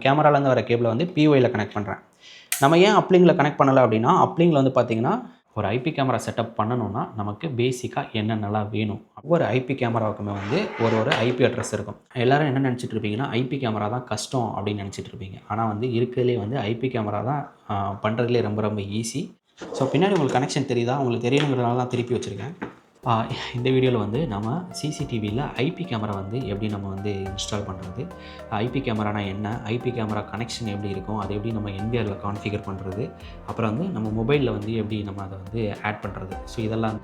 கேமராலேருந்து வர கேபிளை வந்து பிஒயில் கனெக்ட் பண்ணுறேன். நம்ம ஏன் அப்லிங்கில் கனெக்ட் பண்ணலை அப்படின்னா, அப்லிங்கில் வந்து பார்த்திங்கன்னா ஒரு ஐபி கேமரா செட்டப் பண்ணணும்னா நமக்கு பேசிக்காக என்னென்னலாம் வேணும். ஒவ்வொரு ஐபி கேமராவுக்குமே வந்து ஒரு ஐபி அட்ரஸ் இருக்கும். எல்லோரும் என்ன நினச்சிட்டு இருப்பீங்கன்னா, ஐபி கேமரா தான் கஷ்டம் அப்படின்னு நினச்சிட்டு இருப்பீங்க. ஆனால் வந்து இருக்கிறதுலே வந்து ஐபி கேமரா தான் பண்ணுறதுலே ரொம்ப ரொம்ப ஈஸி. ஸோ பின்னாடி உங்களுக்கு கனெக்ஷன் தெரியுதா? உங்களுக்கு தெரியணுங்கிறதுனால தான் திருப்பி வச்சுருக்கேன். இந்த வீடியோவில் வந்து நம்ம சிசிடிவியில் ஐபி கேமரா வந்து எப்படி நம்ம வந்து இன்ஸ்டால் பண்ணுறது, ஐபி கேமரானா என்ன, ஐபி கேமரா கனெக்ஷன் எப்படி இருக்கும், அதை எப்படி நம்ம NVRல கான்ஃபிகர் பண்ணுறது, அப்புறம் வந்து நம்ம மொபைலில் வந்து எப்படி நம்ம அதை வந்து ஆட் பண்ணுறது. ஸோ இதெல்லாம்.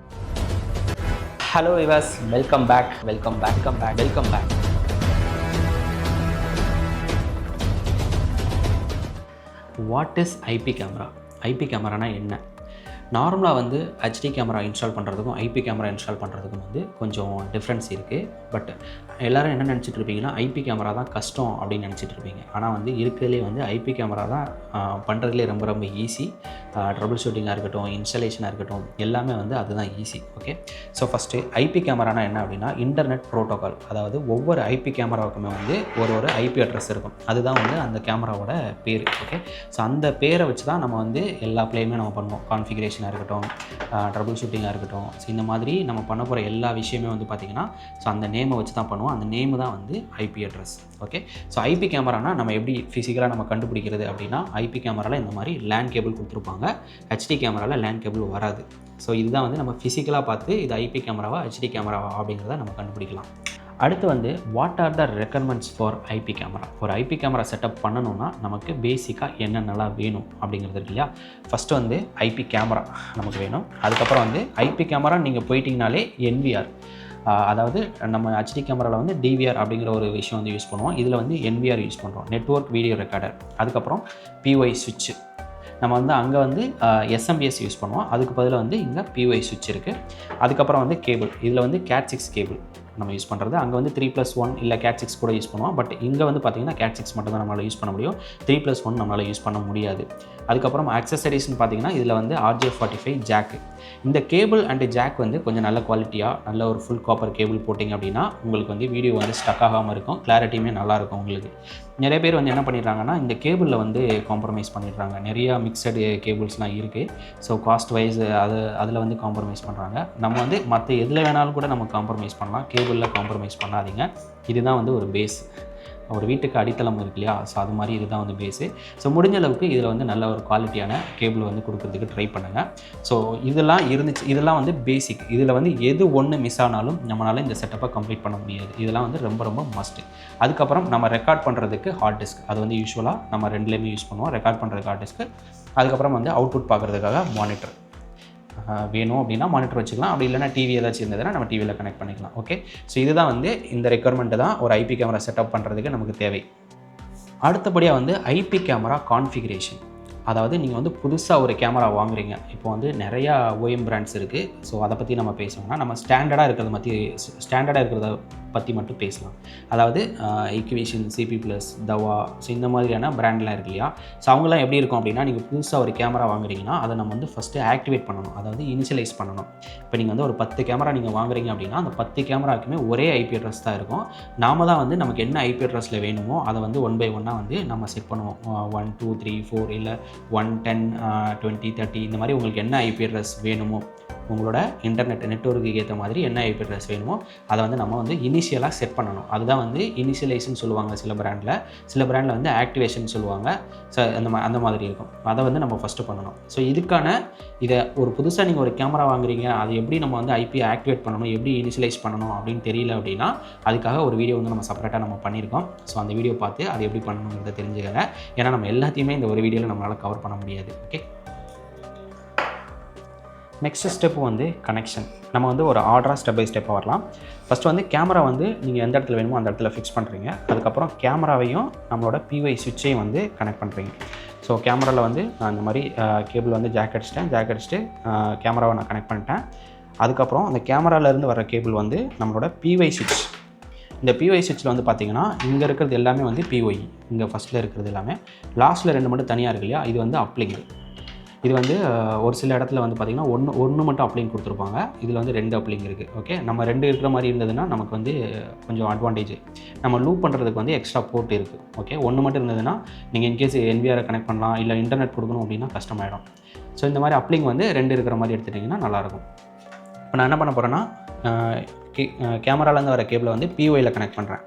Hello viewers, welcome back. What is IP camera? IP கேமரானா என்ன? நார்மலாக வந்து HD கேமரா இன்ஸ்டால் பண்ணுறதுக்கும் ஐபி கேமரா இன்ஸ்டால் பண்ணுறதுக்கும் வந்து கொஞ்சம் டிஃப்ரென்ஸ் இருக்குது. பட் எல்லோரும் என்ன நினச்சிட்டு இருப்பீங்கன்னா, ஐபி கேமரா தான் கஷ்டம் அப்படின்னு நினச்சிட்டு இருப்பீங்க. ஆனால் வந்து இருக்கிறதுலே வந்து ஐபி கேமரா தான் பண்ணுறதுலே ரொம்ப ரொம்ப ஈஸி. ட்ரபிள் ஷூட்டிங்காக இருக்கட்டும், இன்ஸ்டாலேஷனாக இருக்கட்டும், எல்லாமே வந்து அதுதான் easy. Okay, so first IP கேமரானா என்ன அப்படின்னா, இன்டர்நெட் ப்ரோட்டோகால். அதாவது ஒவ்வொரு ஐபி கேமராவுக்குமே வந்து ஒரு ஐபி அட்ரஸ் இருக்கும். அதுதான் வந்து அந்த கேமராவோட பேர். ஓகே, ஸோ அந்த பேரை வச்சு தான் நம்ம வந்து எல்லா ப்ளேயுமே நம்ம பண்ணுவோம். கான்ஃபிகரேஷனாக இருக்கட்டும், ட்ரபிள் ஷூட்டிங்காக இருக்கட்டும், ஸோ இந்த மாதிரி நம்ம பண்ண போகிற எல்லா விஷயமே வந்து பார்த்திங்கன்னா, ஸோ அந்த நேமை வச்சு தான் பண்ணுவோம். அந்த நேமு தான் வந்து IP address. Okay, so IP கேமரானா நம்ம எப்படி ஃபிசிக்கலாக நம்ம கண்டுபிடிக்கிறது அப்படின்னா, ஐபி கேமராவில் இந்த மாதிரி லேண்ட் கேபிள் கொடுத்துருப்பாங்க. HD கேமராவில் லேண்ட் கேபிள் வராது. ஸோ இதுதான் வந்து நம்ம ஃபிசிக்கலாக பார்த்து இது ஐபி கேமராவா HD கேமராவா அப்படிங்கிறத நம்ம கண்டுபிடிக்கலாம். அடுத்து வந்து what are the requirements for IP camera? ஒரு ஐபி கேமரா செட்டப் பண்ணணும்னா நமக்கு பேசிக்காக என்னென்னலாம் வேணும் அப்படிங்கிறது இருக்கு இல்லையா? ஃபஸ்ட்டு வந்து ஐபி கேமரா நமக்கு வேணும். அதுக்கப்புறம் வந்து ஐபி கேமரா நீங்கள் போயிட்டீங்கனாலே NVR, அதாவது நம்ம HD கேமராவில் வந்து DVR அப்படிங்கிற ஒரு விஷயம் வந்து யூஸ் பண்ணுவோம். இதில் வந்து NVR யூஸ் பண்ணுறோம், நெட்வொர்க் வீடியோ ரெக்கார்டர். அதுக்கப்புறம் PY சுவிட்ச். நம்ம வந்து அங்கே வந்து SMBS யூஸ் பண்ணுவோம். அதுக்கு பதிலாக வந்து இங்கே PY சுவிட்ச் இருக்குது. அதுக்கப்புறம் வந்து கேபிள். இதில் வந்து CAT6 கேபிள் நம்ம யூஸ் பண்ணுறது. அங்கே வந்து 3+1 இல்லை CAT6 கூட யூஸ் பண்ணுவோம். பட் இங்கே வந்து பார்த்திங்கன்னா CAT6 மட்டும் தான் நம்மளால் யூஸ் பண்ண முடியும். 3+1 நம்மளால் யூஸ் பண்ண முடியாது. அதுக்கப்புறம் அக்சசரிஸ்ன்னு பார்த்திங்கன்னா இதில் வந்து RJ45 ஜாக்கு. இந்த கேபிள் அண்டு ஜாக் வந்து கொஞ்சம் நல்ல குவாலிட்டியாக நல்ல ஒரு ஃபுல் காப்பர் கேபிள் போட்டிங்க அப்படின்னா உங்களுக்கு வந்து வீடியோ வந்து ஸ்டக் ஆகாமல் இருக்கும், கிளாரிட்டியுமே நல்லாயிருக்கும் உங்களுக்கு. நிறைய பேர் வந்து என்ன பண்ணிடுறாங்கன்னா, இந்த கேபிளில் வந்து காம்ப்ரமைஸ் பண்ணிடுறாங்க. நிறையா மிக்சடு கேபிள்ஸ்லாம் இருக்குது. ஸோ காஸ்ட் வைஸ் அதில் வந்து காம்ப்ரமைஸ் பண்ணுறாங்க. நம்ம வந்து மற்ற எதில் வேணாலும் கூட நம்ம காம்ப்ரமைஸ் பண்ணலாம், கேபிளில் காம்ப்ரமைஸ் பண்ணாதீங்க. இதுதான் வந்து ஒரு பேஸ். ஒரு வீட்டுக்கு அடித்தளம் இருக்கு இல்லையா? ஸோ அது மாதிரி இதுதான் வந்து பேஸு. ஸோ முடிஞ்ச அளவுக்கு இதில் வந்து நல்ல ஒரு குவாலிட்டியான கேபிள் வந்து கொடுக்கறதுக்கு ட்ரை பண்ணுங்கள். ஸோ இதெல்லாம் இருந்துச்சு, இதெல்லாம் வந்து பேசிக். இதில் வந்து எது ஒன்று மிஸ் ஆனாலும் நம்மளால் இந்த செட்டப்பை கம்ப்ளீட் பண்ண முடியாது. இதெல்லாம் வந்து ரொம்ப ரொம்ப மஸ்ட்டு. அதுக்கப்புறம் நம்ம ரெக்கார்ட் பண்ணுறதுக்கு ஹார்ட் டிஸ்க். அது வந்து யூஸ்வலாக நம்ம ரெண்டுலேயுமே யூஸ் பண்ணுவோம். ரெக்கார்ட் பண்ணுறதுக்கு ஹார்ட் டிஸ்க்கு, அதுக்கப்புறம் வந்து அவுட்புட் பார்க்குறதுக்காக மானிட்டர் வேணும் அப்படின்னா மானிட்டர் வச்சுக்கலாம். அப்படி இல்லைனா டிவி ஏதாச்சும் இருந்ததுன்னா நம்ம டிவியில் கனெக்ட் பண்ணிக்கலாம். ஓகே, ஸோ இதுதான் வந்து இந்த ரெக்குயர்மெண்ட்டு தான் ஒரு ஐபி கேமரா செட்டப் பண்ணுறதுக்கு நமக்கு தேவை. அடுத்தபடியாக வந்து ஐபி கேமரா கான்ஃபிகரேஷன். அதாவது நீங்கள் வந்து புதுசாக ஒரு கேமரா வாங்குறீங்க. இப்போ வந்து நிறையா OEM பிராண்ட்ஸ் இருக்குது. ஸோ அதை பற்றி நம்ம பேசணும்னா நம்ம ஸ்டாண்டர்டாக இருக்கிறத பற்றி மட்டும் பேசலாம். அதாவது இக்விஷன், CP+, தவா, ஸோ இந்த மாதிரியான பிராண்ட்லாம் இருக்கு இல்லையா? ஸோ அவங்களாம் எப்படி இருக்கும் அப்படின்னா, நீங்கள் புதுசாக ஒரு கேமரா வாங்குறீங்கன்னா அதை நம்ம வந்து ஃபஸ்ட்டு ஆக்டிவேட் பண்ணணும், அதாவது இனிஷியலைஸ் பண்ணணும். இப்போ நீங்கள் வந்து ஒரு 10 கேமரா நீங்கள் வாங்குறீங்க அப்படின்னா அந்த 10 கேமராக்குமே ஒரே ஐபி அட்ரஸ் தான் இருக்கும். நாம தான் வந்து நமக்கு என்ன ஐபி அட்ரஸில் வேணுமோ அதை வந்து 1 by 1 வந்து நம்ம செட் பண்ணுவோம். 1, 2, 3, 4 இல்லை 1, 10, 20, 30 இந்த மாதிரி உங்களுக்கு என்ன ஐபி அட்ரஸ் வேணுமோ, உங்களோட நெட்வொர்க்கு ஏற்ற மாதிரி என்ன ஐபி அட்ரஸ் வேணுமோ அதை வந்து நம்ம வந்து இனிஷியலாக செட் பண்ணணும். அதுதான் வந்து இனிஷியலைஸ்ன்னு சொல்லுவாங்க சில பிராண்டில் வந்து ஆக்டிவேஷன் சொல்லுவாங்க. ஸோ அந்த மாதிரி இருக்கும். அதை வந்து நம்ம ஃபஸ்ட்டு பண்ணணும். ஸோ இதை ஒரு புதுசாக நீங்கள் ஒரு கேமரா வாங்குறீங்க, அது எப்படி நம்ம வந்து ஐபி ஆக்டிவேட் பண்ணணும், எப்படி இனிஷியலைஸ் பண்ணணும் அப்படின்னு தெரியல அப்படின்னா அதுக்காக ஒரு வீடியோ வந்து நம்ம செப்பரேட்டாக நம்ம பண்ணியிருக்கோம். ஸோ அந்த வீடியோ பார்த்து அது எப்படி பண்ணணுங்கிறத தெரிஞ்சுக்கங்க. ஏன்னா நம்ம எல்லாத்தையுமே இந்த ஒரு வீடியோவில் நம்மளால் கவர் பண்ண முடியாது. ஓகே, நெக்ஸ்ட் ஸ்டெப் வந்து கனெக்ஷன். நம்ம வந்து ஒரு ஆர்டராக ஸ்டெப் பை ஸ்டெப்பாக வரலாம். ஃபஸ்ட்டு வந்து கேமரா வந்து நீங்கள் எந்த இடத்துல வேணுமோ அந்த இடத்துல ஃபிக்ஸ் பண்ணுறீங்க. அதுக்கப்புறம் கேமராவையும் நம்மளோட PY சுவிட்சையும் வந்து கனெக்ட் பண்ணுறீங்க. ஸோ கேமராவில் வந்து நான் இந்த மாதிரி கேபிள் வந்து ஜாக் அடிச்சுட்டு கேமராவை நான் கனெக்ட் பண்ணிட்டேன். அதுக்கப்புறம் அந்த கேமராவிலேருந்து வர கேபிள் வந்து நம்மளோட PY சுவிட்ச். இந்த PY சுவிட்சில் வந்து பார்த்திங்கன்னா இங்கே இருக்கிறது எல்லாமே வந்து PY. இங்கே ஃபஸ்ட்டில் இருக்கிறது எல்லாமே, லாஸ்ட்டில் 2 மட்டும் தனியாக இருக்கு இல்லையா? இது வந்து அப்ளிங்கு. இது வந்து ஒரு சில இடத்துல வந்து பார்த்திங்கன்னா ஒன்று மட்டும் அப்ளிங் கொடுத்துருப்பாங்க. இதில் வந்து 2 அப்ளிங் இருக்குது. ஓகே, நம்ம 2 இருக்கிற மாதிரி இருந்ததுன்னா நமக்கு வந்து கொஞ்சம் அட்வான்டேஜ். நம்ம லூப் பண்ணுறதுக்கு வந்து எக்ஸ்ட்ரா போர்ட் இருக்குது. ஓகே, ஒன்று மட்டும் இருந்ததுன்னா நீங்கள் இன்கேஸ் NVR கனெக்ட் பண்ணலாம், இல்லை இன்டர்நெட் கொடுக்கணும் அப்படின்னா கஷ்டமாயிடும். ஸோ இந்த மாதிரி அப்ளிங் வந்து 2 இருக்கிற மாதிரி எடுத்துட்டிங்கன்னா நல்லாயிருக்கும். இப்போ நான் என்ன பண்ண போகிறேன்னா, கேமராலேருந்து வர கேபிளை வந்து POIயில் கனெக்ட் பண்ணுறேன்.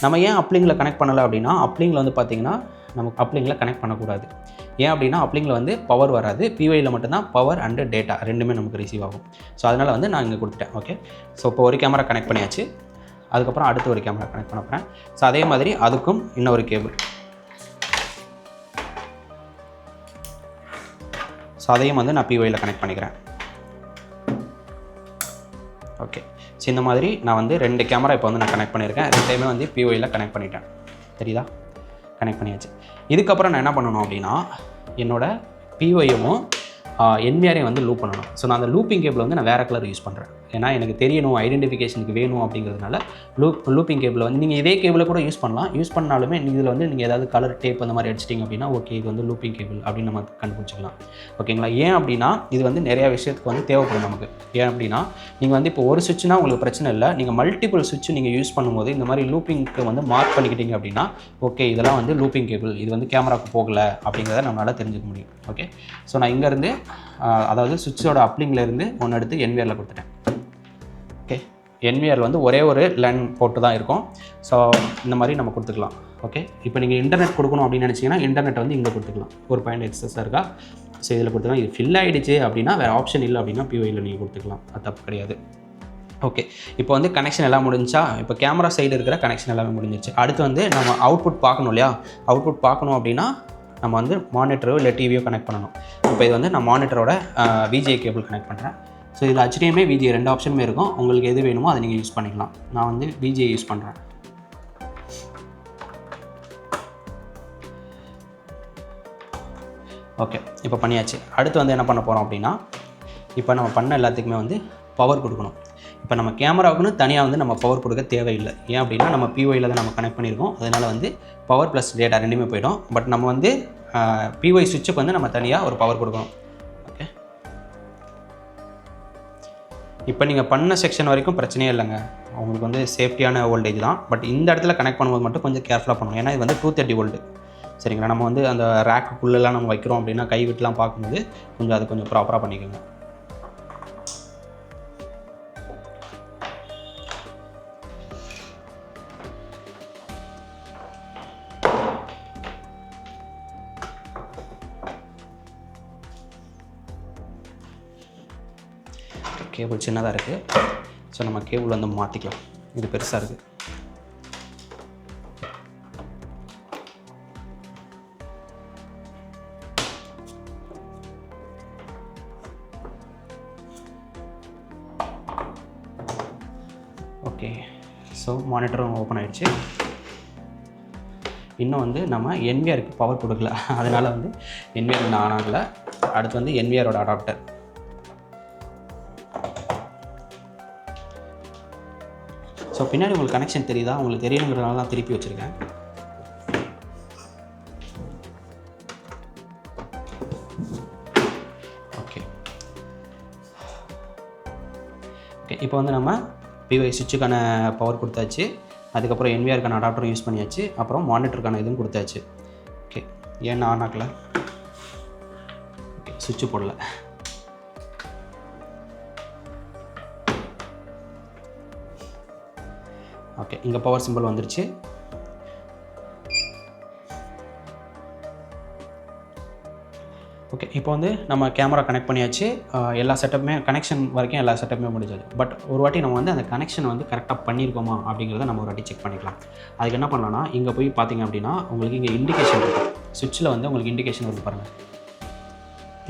நம்ம ஏன் அப்ளிங்கில் கனெக்ட் பண்ணலை அப்படின்னா, அப்ளிங்கில் வந்து பார்த்திங்கன்னா நமக்கு அப்ளிங்கில் கனெக்ட் பண்ணக்கூடாது. ஏன் அப்படின்னா அப்ளிங்கில் வந்து பவர் வராது, POIயில் மட்டும்தான் பவர் அண்டு டேட்டா ரெண்டுமே நமக்கு ரிசீவ் ஆகும். ஸோ அதனால் வந்து நான் இங்கே கொடுத்துட்டேன். ஓகே, ஸோ இப்போ ஒரு கேமரா கனெக்ட் பண்ணியாச்சு. அதுக்கப்புறம் அடுத்து ஒரு கேமரா கனெக்ட் பண்ண போகிறேன். ஸோ அதே மாதிரி அதுக்கும் இன்னொரு கேபிள். ஸோ அதையும் வந்து நான் POIயில் கனெக்ட் பண்ணிக்கிறேன். ஓகே, ஸோ இந்த மாதிரி நான் வந்து 2 கேமரா இப்போ வந்து நான் கனெக்ட் பண்ணியிருக்கேன். 2மே வந்து POIயில் கனெக்ட் பண்ணிட்டேன். தெரியுதா? கனெக்ட் பண்ணியாச்சு. இதுக்கப்புறம் நான் என்ன பண்ணணும் அப்படின்னா, என்னோடய POIயும் NVRையும் வந்து லூப் பண்ணணும். ஸோ நான் அந்த லூப்பிங் கேபிள் வந்து நான் வேறு கலர் யூஸ் பண்ணுறேன். ஏன்னா எனக்கு தெரியணும், ஐடென்டிஃபிகேஷனுக்கு வேணும் அப்படிங்கிறதுனால லூப்பிங் கேபிள் வந்து நீங்கள் இதே கேபிளை கூட யூஸ் பண்ணலாம். யூஸ் பண்ணாலுமே இதில் வந்து நீங்கள் ஏதாவது கலர் டேப் அந்த மாதிரி அடிச்சிட்டிங்க அப்படின்னா ஓகே இது வந்து லூப்பிங் கேபிள் அப்படின்னு நம்ம கண்டுபிடிச்சிக்கலாம். ஓகேங்களா? ஏன் அப்படின்னா இது வந்து நிறையா விஷயத்துக்கு வந்து தேவைப்படும் நமக்கு. ஏன் அப்படின்னா நீங்கள் வந்து இப்போ ஒரு சுவிட்ச்னா உங்களுக்கு பிரச்சனை இல்லை. நீங்கள் மல்டிபிள் சுவிட்ச் நீங்கள் யூஸ் பண்ணும்போது இந்த மாதிரி லூப்பிங்க்கு வந்து மார்க் பண்ணிக்கிட்டீங்க அப்படின்னா ஓகே இதெல்லாம் வந்து லூப்பிங் கேபிள், இது வந்து கேமராவுக்கு போகலை அப்படிங்கிறத நம்மளால் தெரிஞ்சுக்க முடியும். ஓகே, ஸோ நான் இங்கேருந்து அதாவது சுவிட்சோட அப்ளிங்லேருந்து ஒன்று எடுத்து NVRல கொடுத்துட்டேன். ஓகே, NVRல வந்து ஒரே ஒரு லைன் போட்டு தான் இருக்கும். ஸோ இந்த மாதிரி நம்ம கொடுத்துக்கலாம். ஓகே, இப்போ நீங்கள் இன்டர்நெட் கொடுக்கணும் அப்படின்னு நினச்சிங்கன்னா இன்டர்நெட் வந்து இங்கே கொடுத்துக்கலாம். ஒரு பாயிண்ட் எக்ஸஸாக இருக்கா? ஸோ இதில் கொடுத்துக்கலாம். இது ஃபில் ஆகிடுச்சு அப்படின்னா வேறு ஆப்ஷன் இல்லை அப்படின்னா POIயில் நீங்கள் கொடுத்துக்கலாம். அது தப்பு கிடையாது. ஓகே, இப்போ வந்து கனெக்ஷன் எல்லாம் முடிஞ்சா, இப்போ கேமரா சைடு இருக்கிற கனெக்ஷன் எல்லாமே முடிஞ்சிருச்சு. அடுத்து வந்து நம்ம அவுட்புட் பார்க்கணும் இல்லையா? அவுட்புட் பார்க்கணும் அப்படின்னா நம்ம வந்து மானிட்டரோ இல்லை டிவியோ கனெக்ட் பண்ணணும். இப்போ இது வந்து நான் மானிட்டரோட VGA கேபிள் கனெக்ட் பண்ணுறேன். ஸோ இதில் HDMI VGA 2 ஆப்ஷனுமே இருக்கும். உங்களுக்கு எது வேணுமோ அதை நீங்கள் யூஸ் பண்ணிக்கலாம். நான் வந்து VGA யூஸ் பண்ணுறேன். ஓகே, இப்போ பண்ணியாச்சு. அடுத்து வந்து என்ன பண்ண போகிறோம் அப்படின்னா, இப்போ நம்ம பண்ண எல்லாத்துக்குமே வந்து பவர் கொடுக்கணும். இப்போ நம்ம கேமராவுக்குன்னு தனியாக வந்து நம்ம பவர் கொடுக்க தேவையில்லை. ஏன் அப்படின்னா நம்ம POIயில் தான் நம்ம கனெக்ட் பண்ணியிருக்கோம். அதனால் வந்து பவர் ப்ளஸ் டேட்டா ரெண்டுமே போய்டும். பட் நம்ம வந்து POI சுவிட்சுக்கு வந்து நம்ம தனியாக ஒரு பவர் கொடுக்கணும். ஓகே, இப்போ நீங்கள் பண்ண செக்ஷன் வரைக்கும் பிரச்சனையே இல்லைங்க. உங்களுக்கு வந்து சேஃப்டியான வோல்டேஜ் தான். பட் இந்த இடத்துல கனெக்ட் பண்ணும்போது மட்டும் கொஞ்சம் கேர்ஃபுல்லாக பண்ணணும். ஏன்னா இது வந்து 230 வோல்ட். சரிங்களா? நம்ம வந்து அந்த ரேக்குக்குள்ளெல்லாம் நம்ம வைக்கிறோம் அப்படின்னா கை விட்டுலாம் பார்க்கும்போது கொஞ்சம் அது கொஞ்சம் ப்ராப்பராக பண்ணிக்கோங்க. கேபிள் சின்னதாக இருக்குது. ஸோ நம்ம கேபிள் வந்து மாற்றிக்கலாம். இது பெருசாக இருக்குது. ஓகே, ஸோ மானிட்டரும் ஓப்பன் ஆகிடுச்சு. இன்னும் வந்து நம்ம NVRக்கு பவர் கொடுக்கல. அதனால் வந்து NVR நான் ஆன் ஆகலை. அடுத்து வந்து NVRோட அடாப்டர். ஸோ பின்னாடி உங்களுக்கு கனெக்ஷன் தெரியுதா? உங்களுக்கு தெரியணுங்கிறதுனால தான் திருப்பி வச்சுருக்கேன். ஓகே ஓகே, இப்போ வந்து நம்ம POI சுவிட்சுக்கான பவர் கொடுத்தாச்சு. அதுக்கப்புறம் NVRக்கான அடாப்டரும் யூஸ் பண்ணியாச்சு. அப்புறம் மானிட்டருக்கான இதுவும் கொடுத்தாச்சு. ஓகே, ஏன்னா ஆன் ஆகலை? ஓகே, சுவிட்சு போடல. ஓகே, இங்கே பவர் சிம்பிள் வந்துருச்சு. ஓகே, இப்போ வந்து நம்ம கேமரா கனெக்ட் பண்ணியாச்சு. எல்லா செட்டப்புமே கனெக்ஷன் வரைக்கும் எல்லா செட்டப்புமே முடிஞ்சது. பட் ஒரு வாட்டி நம்ம வந்து அந்த கனெக்ஷன் வந்து கரெக்டாக பண்ணியிருக்கோமா அப்படிங்கிறத நம்ம ஒரு வாட்டி செக் பண்ணிக்கலாம். அதுக்கு என்ன பண்ணலாம்னா, இங்கே போய் பார்த்தீங்க அப்படின்னா உங்களுக்கு இங்கே இண்டிகேஷன் இருக்கும். சுவிட்சில் வந்து உங்களுக்கு இண்டிகேஷன் வருது பாருங்கள்.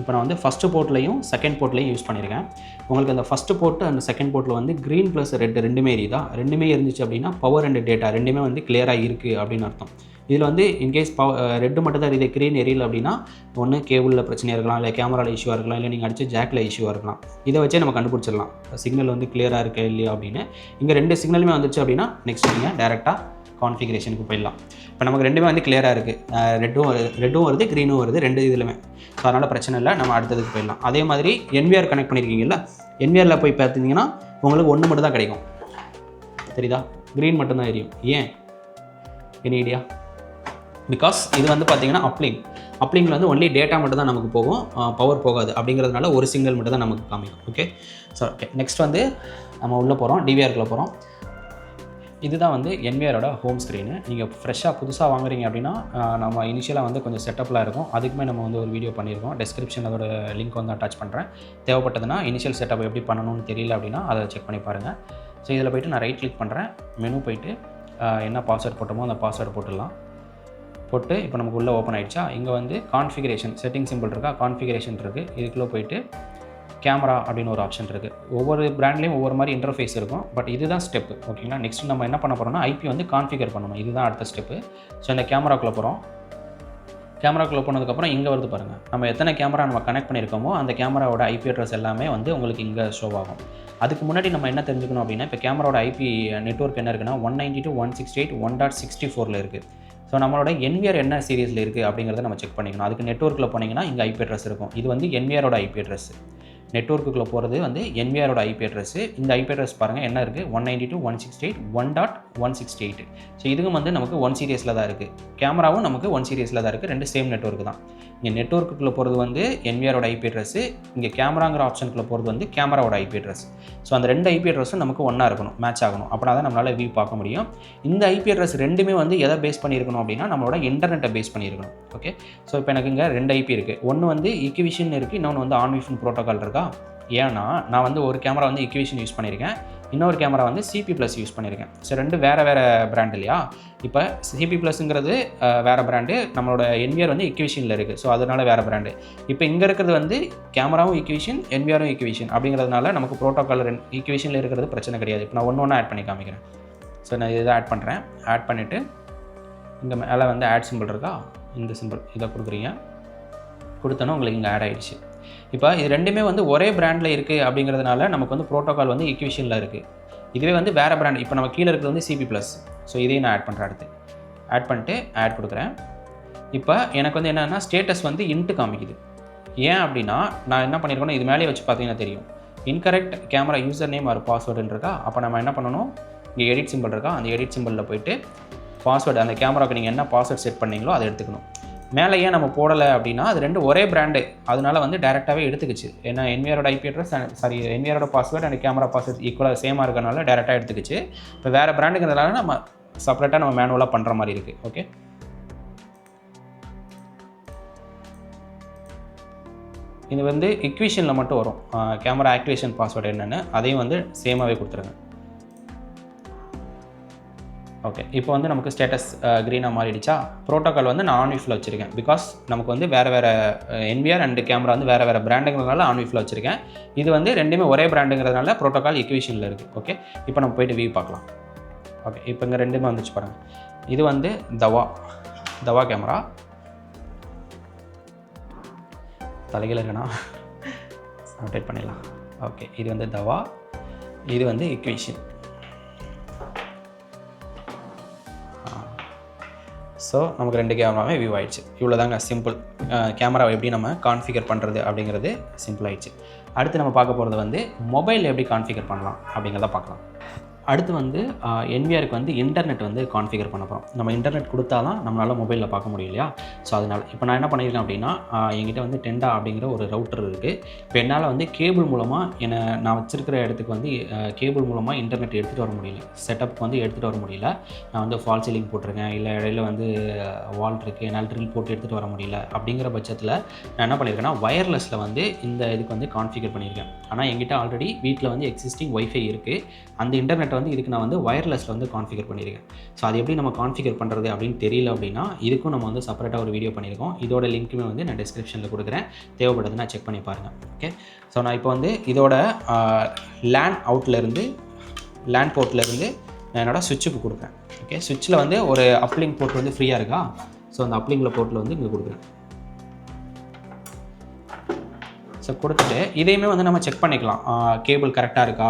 இப்போ நான் வந்து ஃபஸ்ட்டு போர்ட்லையும் செகண்ட் போர்ட்லையும் யூஸ் பண்ணியிருக்கேன். உங்களுக்கு அந்த ஃபஸ்ட்டு போர்ட்டு அந்த செகண்ட் போர்ட்டில் வந்து க்ரீன் ப்ளஸ் ரெட் ரெண்டுமே எரியுதா? ரெண்டுமே இருந்துச்சு அப்படின்னா பவர் அண்ட் டேட்டா ரெண்டுமே வந்து கிளியராக இருக்குது அப்படின்னு அர்த்தம். இதில் வந்து இன்கேஸ் ரெட்டு மட்டும் தான் எரியுது, க்ரீன் எரியல அப்படின்னா ஒன்று கேபிளில் பிரச்சனையாக இருக்கலாம், இல்லை கேமராவில் இஷ்யூவாக இருக்கலாம், இல்லை நீங்கள் அடித்த ஜாக்கில் இஷ்யூவாக இருக்கலாம். இதை வச்சே நம்ம கண்டுபிடிச்சிடலாம் சிக்னல் வந்து கிளியராக இருக்கா இல்லையா அப்படின்னு. இங்கே 2 சிக்னலுமே வந்துச்சு அப்படின்னா நெக்ஸ்ட் நீங்கள் டேரெக்டாக கான்ஃபிகரேஷனுக்கு போயிடலாம். இப்போ நமக்கு ரெண்டுமே வந்து கிளியராக இருக்குது, ரெட்டும் வருது க்ரீனும் வருது 2 இதுலையுமே. ஸோ அதனால் பிரச்சனை இல்லை, நம்ம அடுத்ததுக்கு போயிடலாம். அதே மாதிரி NVR கனெக்ட் பண்ணியிருக்கீங்களா, NVRல போய் பார்த்தீங்கன்னா உங்களுக்கு 1 மட்டும் தான் கிடைக்கும், தெரியுதா? க்ரீன் மட்டும்தான் எரியும். ஏன்? Any idea? பிகாஸ் இது வந்து பார்த்தீங்கன்னா அப்லிங்கில் வந்து ஒன்லி டேட்டா மட்டும் தான் நமக்கு போகும், பவர் போகாது. அப்படிங்கிறதுனால ஒரு சிக்னல் மட்டும் தான் நமக்கு காமிக்கும். ஓகே, ஸோ ஓகே, நெக்ஸ்ட் வந்து நம்ம உள்ளே போகிறோம், DVRக்குள்ளே போகிறோம். இதுதான் வந்து NVRோட ஹோம் ஸ்க்ரீனு. நீங்கள் ஃப்ரெஷ்ஷாக புதுசாக வாங்குறீங்க அப்படின்னா நம்ம இனிஷியலாக வந்து கொஞ்சம் செட்டப்லாம் இருக்கும், அதுக்குமே நம்ம வந்து ஒரு வீடியோ பண்ணியிருக்கோம். டிஸ்கிரிப்ஷனில் அதோட லிங்க் வந்து அட்டாச் பண்ணுறேன். தேவைப்பட்டதுன்னா இனிஷியல் செட்டப் எப்படி பண்ணணும்னு தெரியல அப்படின்னா அதை செக் பண்ணி பாருங்கள். ஸோ இதில் போய்ட்டு நான் ரைட் கிளிக் பண்ணுறேன், மெனு போய்ட்டு என்ன பாஸ்வேர்ட் போட்டோமோ அந்த பாஸ்வேர்டு போட்டுடலாம். போட்டு இப்போ நமக்கு உள்ளே ஓப்பன் ஆகிடுச்சா, இங்கே வந்து கான்ஃபிகரேஷன் செட்டிங் சிம்பிள் இருக்கா, கான்ஃபிகரேஷன் இருக்குது. இதுக்குள்ளே போய்ட்டு கேமரா அப்படின்னு ஒரு ஆப்ஷன் இருக்குது. ஒவ்வொரு பிராண்ட்லேயும் ஒவ்வொரு மாதிரி இன்டர்ஃபேஸ் இருக்கும், பட் இதுதான் ஸ்டெப்பு. ஓகேங்களா, நெக்ஸ்ட் நம்ம என்ன பண்ண போகிறோம்னா IP வந்து கான்ஃபிகர் பண்ணணும், இதுதான் அடுத்த ஸ்டெப்பு. ஸோ இந்த கேமராக்குள்ளே போகிறோம். கேமராக்குள்ளே போனதுக்கப்புறம் இங்கே வருது பாருங்கள், நம்ம எத்தனை கேமரா நம்ம கனெக்ட் பண்ணியிருக்கோமோ அந்த கேமராவோட IP அட்ரஸ் எல்லாமே வந்து உங்களுக்கு இங்கே ஷோ ஆகும். அதுக்கு முன்னாடி நம்ம என்ன தெரிஞ்சுக்கணும் அப்படின்னா, இப்போ கேமராவோட IP நெட்வொர்க் என்ன இருக்குன்னா 192.168.1.64 இருக்குது. ஸோ நம்மளோட NVR என்ன சீரீஸில் இருக்குது அப்படிங்கிறத நம்ம செக் பண்ணிக்கணும். அதுக்கு நெட்வொர்க்கில் போனீங்கன்னா இங்கே IP அட்ரஸ் இருக்கும். இது வந்து NVRோட IP அட்ரஸ். நெட்வொர்க்குள்ளே போகிறது வந்து NVRோட IP அட்ரஸ். இந்த IP அட்ரஸ் பாருங்கள் என்ன இருக்குது, 192.168.1.168. ஸோ இதுவும் வந்து நமக்கு 1 சீரியஸில் தான் இருக்குது, கேமராவும் நமக்கு 1 சீரியஸில் தான் இருக்குது, 2 சேம் நெட்வொர்க் தான். இங்கே நெட்வொர்க்குள்ளே போகிறது வந்து NVRோட IP அட்ரஸ், இங்கே கேமராங்கிற ஆப்ஷனுக்குள்ளே போகிறது வந்து கேமராவோட IP அட்ரஸ். ஸோ அந்த 2 IP அட்ரஸும் நமக்கு ஒன்றா இருக்கணும், மேட்ச் ஆகணும், அப்படின்னா தான் நம்மளால் வியூ பார்க்க முடியும். இந்த IP அட்ரஸ் ரெண்டுமே வந்து எதை பேஸ் பண்ணியிருக்கணும் அப்படின்னா நம்மளோட இன்டர்நெட்டை பேஸ் பண்ணியிருக்கணும். ஓகே, ஸோ இப்போ எனக்கு இங்கே 2 IP இருக்குது, ஒன்று வந்து இக்விஷன் இருக்குது, இன்னொன்று வந்து ஆன்விஃபன் ப்ரோட்டோகால் இருக்கா. ஏன்னா நான் வந்து ஒரு கேமரா வந்து இக்விஷன் யூஸ் பண்ணியிருக்கேன், இன்னொரு கேமரா வந்து CP+ யூஸ் பண்ணியிருக்கேன். ஸோ 2 வேறு பிராண்ட் இல்லையா. இப்போ CP+ங்கிறது வேறு பிராண்டு, நம்மளோட NVR வந்து இக்விஷனில் இருக்குது, ஸோ அதனால வேறு பிராண்டு. இப்போ இங்கே இருக்கிறது வந்து கேமராவும் இக்விஷன், NVRவும் இக்விஷன் அப்படிங்கிறதுனால நமக்கு ப்ரோட்டோகால் இக்விஷனில் இருக்கிறது பிரச்சனை கிடையாது. இப்போ நான் ஒன்று ஆட் பண்ணி காமிக்கிறேன். ஸோ நான் இதை ஆட் பண்ணுறேன். ஆட் பண்ணிவிட்டு இங்கே மேலே வந்து ஆட் சிம்பிள் இருக்கா, இந்த சிம்பிள் இதை கொடுக்குறீங்க, கொடுத்தோன்னா உங்களுக்கு இங்கே ஆட் ஆகிடுச்சு. இப்போ இது ரெண்டுமே வந்து ஒரே பிராண்டில் இருக்குது அப்படிங்கிறதுனால நமக்கு வந்து ப்ரோட்டோகால் வந்து இக்விஷனில் இருக்குது. இதுவே வந்து வேறு பிராண்ட், இப்போ நம்ம கீழே இருக்கிறது வந்து CP+. ஸோ இதையும் நான் ஆட் பண்ணுறேன். அடுத்து ஆட் பண்ணிட்டு ஆட் கொடுக்குறேன். இப்போ எனக்கு வந்து என்னென்னா ஸ்டேட்டஸ் வந்து இன்ட்டு காமிக்குது. ஏன் அப்படின்னா நான் என்ன பண்ணியிருக்கேன்னா, இது மேலே வச்சு பார்த்தீங்கன்னா தெரியும், incorrect camera user name or பாஸ்வேர்டுன்னு இருக்கா. அப்போ நம்ம என்ன பண்ணணும், இங்கே எடிட் சிம்பிள் இருக்கா, அந்த எடிட் சிம்பிளில் போய்ட்டு பாஸ்வேர்டு, அந்த கேமராவுக்கு நீங்கள் என்ன பாஸ்வேர்ட் செட் பண்ணீங்களோ அதை எடுத்துக்கணும். மேலே ஏன் நம்ம போடலை அப்படின்னா அது 2 ஒரே பிராண்டு, அதனால வந்து டேரெக்டாகவே எடுத்துக்கிச்சு. ஏன்னா NVRோட IP அட்ரஸ் NVRோட பாஸ்வேர்டு அண்ட் கேமரா பாஸ்வேர்ட் ஈக்குவலாக சேமாக இருக்கிறனால டேரெக்டாக எடுத்துக்கிச்சு. இப்போ வேறு பிராண்டுங்கிறதுனால நம்ம செப்பரேட்டாக நம்ம மேனுவலாக பண்ணுற மாதிரி இருக்குது. ஓகே, இது வந்து இக்விஷனில் மட்டும் வரும், கேமரா ஆக்டிவேஷன் பாஸ்வேர்டு என்னென்னு அதையும் வந்து சேமாகவே கொடுத்துருங்க. ஓகே, இப்போ வந்து நமக்கு ஸ்டேட்டஸ் க்ரீனாக மாறிடுச்சா. ப்ரோட்டோகால் வந்து நான் ஆன்விஃபில் வச்சுருக்கேன், பிகாஸ் நமக்கு வந்து வேறு NVR அண்ட் கேமரா வந்து வேறு பிராண்டுங்கிறதுனால ஆன்விஃபில் வச்சுருக்கேன். இது வந்து ரெண்டுமே ஒரே பிராண்டுங்கிறதுனால ப்ரோட்டோகால் இக்விஷனில் இருக்குது. ஓகே, இப்போ நம்ம போய்ட்டு வியூ பார்க்கலாம். ஓகே, இப்போ இங்கே ரெண்டுமே வந்துச்சு பாருங்கள். இது வந்து தவா கேமரா, தலைகள் இருக்குன்னா அப்டேட் பண்ணிடலாம். ஓகே, இது வந்து தவா, இது வந்து இக்விஷன். ஸோ நமக்கு 2 கேமராவே வியூ ஆகிடுச்சு. இவ்வளோ தாங்க சிம்பிள். கேமராவை எப்படி நம்ம கான்ஃபிகர் பண்ணுறது அப்படிங்கிறது சிம்பிள் ஆகிடுச்சு. அடுத்து நம்ம பார்க்க போகிறது வந்து மொபைல் எப்படி கான்ஃபிகர் பண்ணலாம் அப்படிங்கிறத பார்க்கலாம். அடுத்து வந்து NVRக்கு வந்து இன்டர்நெட் வந்து கான்ஃபிகர் பண்ண போகிறோம். நம்ம இன்டர்நெட் கொடுத்தா தான் நம்மளால் மொபைலில் பார்க்க முடியும் இல்லையா. ஸோ அதனால் இப்போ நான் என்ன பண்ணியிருக்கேன் அப்படின்னா, என்கிட்ட வந்து டெண்டா அப்படிங்கிற ஒரு ரவுட்டர் இருக்குது. இப்போ என்னால் வந்து கேபிள் மூலமாக நான் வச்சுருக்கிற இடத்துக்கு வந்து கேபிள் மூலமாக இன்டர்நெட் எடுத்துகிட்டு வர முடியல, செட்டப்புக்கு வந்து எடுத்துகிட்டு வர முடியல. நான் வந்து ஃபால் சீலிங் போட்டிருக்கேன், இல்லை இடையில வந்து வால் இருக்குது, என்னால் ட்ரில் போட்டு எடுத்துகிட்டு வர முடியல. அப்படிங்கிற பட்சத்தில் நான் என்ன பண்ணியிருக்கேன்னா வயர்லெஸில் வந்து இந்த இதுக்கு வந்து கான்ஃபிகர் பண்ணியிருக்கேன். ஆனால் என்கிட்ட ஆல்ரெடி வீட்டில் வந்து எக்ஸிஸ்டிங் வைஃபை இருக்குது. அந்த இன்டர்நெட் வந்து இதுக்கு நான் வந்து வயர்லெஸில் வந்து கான்ஃபிகர் பண்ணியிருக்கேன். ஸோ அது எப்படி நம்ம கான்ஃபிகர் பண்ணுறது அப்படின்னு தெரியல அப்படின்னா இதுக்கும் நம்ம வந்து செப்பரேட்டாக ஒரு வீடியோ பண்ணியிருக்கோம். இதோட லிங்க்குமே வந்து நான் டிஸ்கிரிப்ஷனில் கொடுக்குறேன், தேவைப்படுதுன்னா செக் பண்ணி பாருங்கள். ஓகே, ஸோ நான் இப்போ வந்து இதோட லேன் போர்ட்லேருந்து நான் என்னோட சுவிட்சுக்கு கொடுக்குறேன். ஓகே, சுவிட்சில் வந்து ஒரு அப்லிங்க் போர்ட் வந்து ஃப்ரீயாக இருக்கா. ஸோ அந்த அப்லிங்கில் போர்ட்டில் வந்து இங்கே கொடுக்குறேன். ஸோ கொடுத்துட்டு இதையுமே வந்து நம்ம செக் பண்ணிக்கலாம், கேபிள் கரெக்டாக இருக்கா,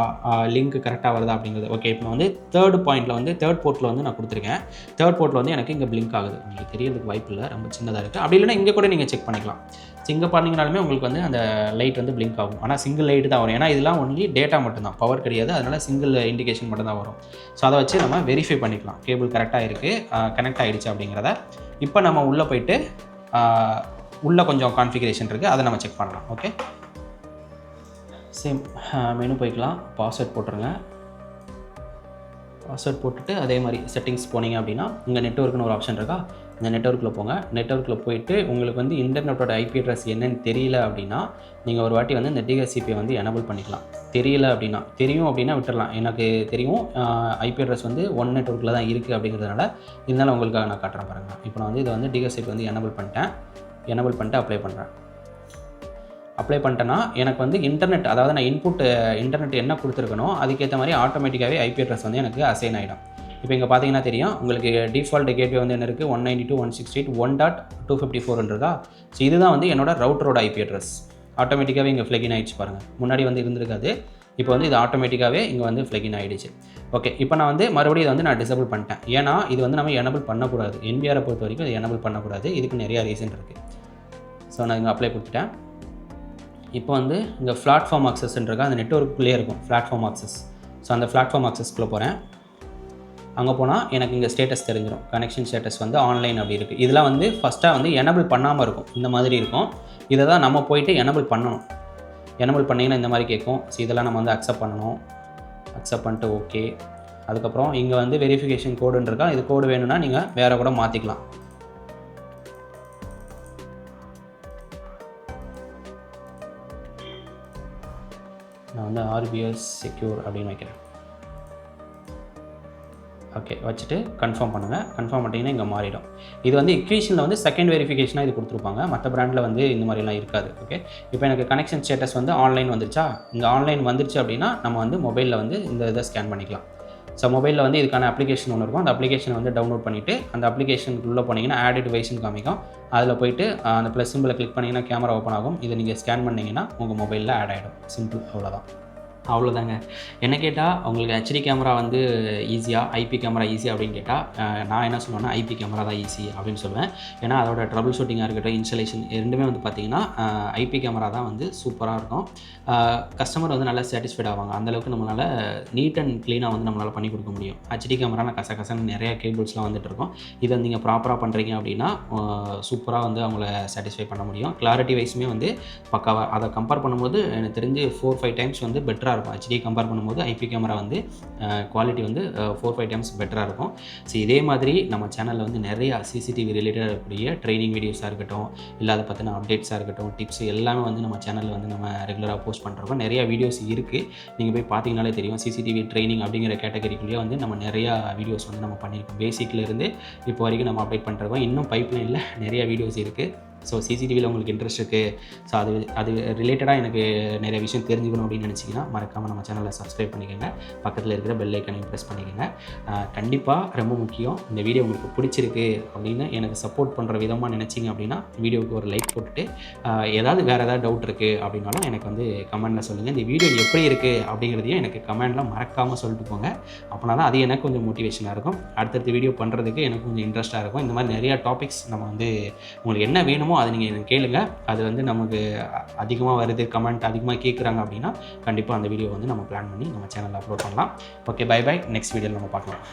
லிங்க் கரெக்டாக வருதா அப்படிங்கிறது. ஓகே, இப்போ வந்து தேர்ட் பாயிண்ட்டில் வந்து தேர்ட் போர்ட்டில் வந்து நான் கொடுத்துருக்கேன். தேர்ட் போர்ட்டில் வந்து எனக்கு இங்கே பிளிங்க் ஆகுது. உங்களுக்கு தெரியறதுக்கு வாய்ப்பு இல்லை, ரொம்ப சின்னதாக இருக்குது. அப்படி இல்லைனா இங்கே கூட நீங்கள் செக் பண்ணிக்கலாம். ஸோ இங்கே பண்ணிங்கனாலுமே உங்களுக்கு வந்து அந்த லைட் வந்து பிளிங்க் ஆகும். ஆனால் சிங்கிள் லைட்டு தான் வரும், ஏன்னா இதெல்லாம் ஒன்லி டேட்டா மட்டும்தான், பவர் கிடையாது. அதனால் சிங்கிள் இண்டிகேஷன் மட்டும்தான் வரும். ஸோ அதை வச்சு நம்ம வெரிஃபை பண்ணிக்கலாம் கேபிள் கரெக்டாக இருக்குது, கனெக்ட் ஆகிடுச்சு அப்படிங்கிறத. இப்போ நம்ம உள்ளே போயிட்டு உள்ளே கொஞ்சம் கான்ஃபிகரேஷன் இருக்குது, அதை நம்ம செக் பண்ணலாம். ஓகே, சேம் மெனு போய்க்கலாம். பாஸ்வேர்ட் போட்டுருங்க. பாஸ்வேர்ட் போட்டுட்டு அதே மாதிரி செட்டிங்ஸ் போனீங்க அப்படின்னா இங்கே நெட்வொர்க்னு ஒரு ஆப்ஷன் இருக்கா, இந்த நெட்வொர்க்கில் போங்க. நெட்வொர்க்கில் போயிட்டு உங்களுக்கு வந்து இன்டர்நெட்டோட ஐபி அட்ரஸ் என்னன்னு தெரியல அப்படின்னா நீங்கள் ஒரு வாட்டி வந்து இந்த டிஹெச்சிபியை வந்து எனபிள் பண்ணிக்கலாம். தெரியல அப்படின்னா, தெரியும் அப்படின்னா விட்டுடலாம். எனக்கு தெரியும் ஐபி அட்ரஸ் வந்து ஒன் நெட்வொர்க்கில் தான் இருக்குது அப்படிங்கிறதுனால, இருந்தாலும் உங்களுக்காக நான் காட்டுறேன் பாருங்கள். இப்போ நான் வந்து இதை வந்து டிஹெச்சிபி வந்து எனபிள் பண்ணிட்டு அப்ளை பண்ணுறேன். அப்ளை பண்ணிட்டேன்னா எனக்கு வந்து இன்டர்நெட், அதாவது நான் இன்டர்நெட் என்ன கொடுத்துருக்கனோ அதுக்கேற்ற மாதிரி ஆட்டோமேட்டிக்காகவே ஐபி அட்ரஸ் வந்து எனக்கு அசைன் ஆகிடும். இப்போ இங்கே பார்த்தீங்கன்னா தெரியும் உங்களுக்கு டிஃபால்ட் கேட்வே வந்து என்ன இருக்குது, 192.168.1.254 இருக்கா. ஸோ இதுதான் வந்து என்னோட ரவுட்டரோட ஐபி அட்ரஸ். ஆட்டோமேட்டிக்காகவே இங்கே ஃப்ளகின் ஆகிடுச்சு பாருங்கள். முன்னாடி வந்து இருந்திருக்காது, இப்போ வந்து இது ஆட்டோமேட்டிக்காகவே இங்கே வந்து ஃப்ளகின் ஆகிடுச்சு. ஓகே, இப்போ நான் வந்து மறுபடியும் இதை வந்து நான் டிசேபிள் பண்ணிட்டேன். ஏன்னா இது வந்து நம்ம எனபிள் பண்ணக்கூடாது, என்பிஆரை பொறுத்த வரைக்கும் இது எனபிள் பண்ணக்கூடாது. இதுக்கு நிறையா ரீசன் இருக்குது. ஸோ நான் இங்கே அப்ளை கொடுத்துட்டேன். இப்போ வந்து இங்கே பிளாட்ஃபார்ம் ஆக்சஸ்ன்றக்கா, அந்த நெட்வொர்க்குள்ளேயே இருக்கும் பிளாட்ஃபார்ம் ஆக்சஸ். ஸோ அந்த பிளாட்ஃபார்ம் ஆக்சஸ்க்குள்ளே போகிறேன். அங்கே போனால் எனக்கு இங்கே ஸ்டேட்டஸ் தெரிஞ்சிடும். கனெக்ஷன் ஸ்டேட்டஸ் வந்து ஆன்லைன் அப்படி இருக்குது. இதெல்லாம் வந்து ஃபஸ்ட்டாக வந்து எனபிள் பண்ணாமல் இருக்கும், இந்த மாதிரி இருக்கும். இதை தான் நம்ம போயிட்டு எனபிள் பண்ணணும். எனபிள் பண்ணிங்கன்னா இந்த மாதிரி கேட்கும். ஸோ இதெல்லாம் நம்ம வந்து அக்செப்ட் பண்ணணும். அக்செப்ட் பண்ணிட்டு ஓகே. அதுக்கப்புறம் இங்கே வந்து வெரிஃபிகேஷன் கோடுன்றக்கா, இது கோடு வேணும்னா நீங்கள் வேறு கூட மாற்றிக்கலாம். நான் வந்து ஆர்பிஎஸ் செக்யூர் அப்படின்னு வைக்கிறேன். ஓகே, வச்சுட்டு கன்ஃபார்ம் பண்ணுங்கள். கன்ஃபார்ம் பண்ணிட்டீங்கன்னா இங்கே மாறிடும். இது வந்து இக்வேஷனில் வந்து செகண்ட் வெரிஃபிகேஷனாக இது கொடுத்துருப்பாங்க, மற்ற பிராண்டில் வந்து இந்த மாதிரிலாம் இருக்காது. ஓகே, இப்போ எனக்கு கனெக்ஷன் ஸ்டேட்டஸ் வந்து ஆன்லைன் வந்துருச்சா, இங்கே ஆன்லைன் வந்துருச்சு அப்படின்னா நம்ம வந்து மொபைலில் வந்து இந்த இதை ஸ்கேன் பண்ணிக்கலாம். ஸோ மொபைலில் வந்து இதுக்கான அப்ளிகேஷன் ஒன்று இருக்கும், அந்த அப்ளிகேஷனை வந்து டவுன்லோட் பண்ணிவிட்டு அந்த அப்ளிகேஷனுக்குள்ளே போனீங்கன்னா ஆட் டிவைஸ்னு காமிக்கும். அதில் போய்ட்டு அந்த ப்ளஸ் சிம்பிளை கிளிக் பண்ணிங்கன்னா கேமரா ஓப்பன் ஆகும். இதை நீங்கள் ஸ்கேன் பண்ணிங்கன்னா உங்கள் மொபைலில் ஆட் ஆகிடும். சிம்பிள், அவ்வளோதாங்க. என்ன கேட்டால் உங்களுக்கு ஹெச்டி கேமரா வந்து ஈஸியாக, ஐபி கேமரா ஈஸி அப்படின்னு கேட்டால் நான் என்ன சொல்லுவேன்னா ஐபி கேமரா தான் ஈஸி அப்படின்னு சொல்லுவேன். ஏன்னா அதோட ட்ரபிள் ஷூட்டிங்காக இருக்கட்டும், இன்ஸ்டலேஷன் ரெண்டுமே வந்து பார்த்திங்கன்னா ஐபி கேமரா தான் வந்து சூப்பராக இருக்கும். கஸ்டமர் வந்து நல்லா சாட்டிஸ்ஃபைட் ஆவாங்க. அந்தளவுக்கு நம்மளால் நீட் அண்ட் க்ளீனாக வந்து நம்மளால் பண்ணி கொடுக்க முடியும். ஹெச்டி கேமரா நான் கசன்னு நிறைய கேபிள்ஸ்லாம் வந்துட்டுருக்கோம். இதை நீங்கள் ப்ராப்பராக பண்ணுறீங்க அப்படின்னா சூப்பராக வந்து அவங்கள சாட்டிஸ்ஃபை பண்ண முடியும். கிளாரிட்டி வைஸுமே வந்து பக்காவாக, அதை கம்பேர் பண்ணும்போது எனக்கு தெரிஞ்சு 4-5 டைம்ஸ் வந்து பெட்டராக இருக்கும். ஹெச்டி கம்பேர் பண்ணும்போது ஐபி கேமரா வந்து குவாலிட்டி வந்து 4-5 டைம்ஸ் பெட்டராக இருக்கும். ஸோ இதே மாதிரி நம்ம சேனலில் வந்து நிறையா சிசிடிவி ரிலேட்டடாக இருக்கக்கூடிய ட்ரைனிங் வீடியோஸாக இருக்கட்டும், இல்லை அதை பற்றின அப்டேட்ஸாக இருக்கட்டும், டிப்ஸ் எல்லாமே வந்து நம்ம சேனலில் வந்து நம்ம ரெகுலராக போஸ்ட் பண்ணுறோம். நிறையா வீடியோஸ் இருக்குது, நீங்கள் போய் பார்த்தீங்கனாலே தெரியும். சிசிடிவி ட்ரைனிங் அப்படிங்கிற கேட்டகரிக்குள்ளேயே வந்து நம்ம நிறையா வீடியோஸ் வந்து நம்ம பண்ணியிருக்கோம். பேசிக்லேருந்து இப்போ வரைக்கும் நம்ம அப்டேட் பண்ணுறோம். இன்னும் பைப்லைனில் நிறையா வீடியோஸ் இருக்குது. ஸோ சிசிடிவியில் உங்களுக்கு இன்ட்ரெஸ்ட் இருக்குது, ஸோ அது ரிலேட்டடாக எனக்கு நிறைய விஷயம் தெரிஞ்சுக்கணும் அப்படின்னு நினச்சிங்கன்னா மறக்காமல் நம்ம சேனலை சப்ஸ்கிரைப் பண்ணிக்கோங்க. பக்கத்தில் இருக்கிற பெல் ஐக்கனையும் ப்ரெஸ் பண்ணிக்கோங்க. கண்டிப்பாக ரொம்ப முக்கியம், இந்த வீடியோ உங்களுக்கு பிடிச்சிருக்கு அப்படின்னு எனக்கு சப்போர்ட் பண்ணுற விதமாக நினச்சிங்க அப்படின்னா வீடியோவுக்கு ஒரு லைக் போட்டுட்டு வேறு ஏதாவது டவுட் இருக்குது அப்படின்னாலும் எனக்கு வந்து கமெண்டில் சொல்லுங்கள். இந்த வீடியோ எப்படி இருக்குது அப்படிங்கிறதையும் எனக்கு கமெண்டில் மறக்காமல் சொல்லிட்டு போங்க. அப்படின்னா தான் அது எனக்கு கொஞ்சம் மோட்டிவேஷனாக இருக்கும். அடுத்தடுத்த வீடியோ பண்ணுறதுக்கு எனக்கு கொஞ்சம் இன்ட்ரெஸ்ட்டாக இருக்கும். இந்த மாதிரி நிறையா டாபிக்ஸ் நம்ம வந்து உங்களுக்கு என்ன வேணுமோ அதை நீங்கள் எனக்கு கேளுங்க. அது வந்து நமக்கு அதிகமாக வருது, கமெண்ட் அதிகமாக கேட்குறாங்க அப்படின்னா கண்டிப்பாக அந்த வீடியோ வந்து நம்ம பிளான் பண்ணி நம்ம சேனலில் அப்லோட் பண்ணலாம். Okay, by. நெக்ஸ்ட் வீடியோவில் நம்ம பார்க்கலாம்.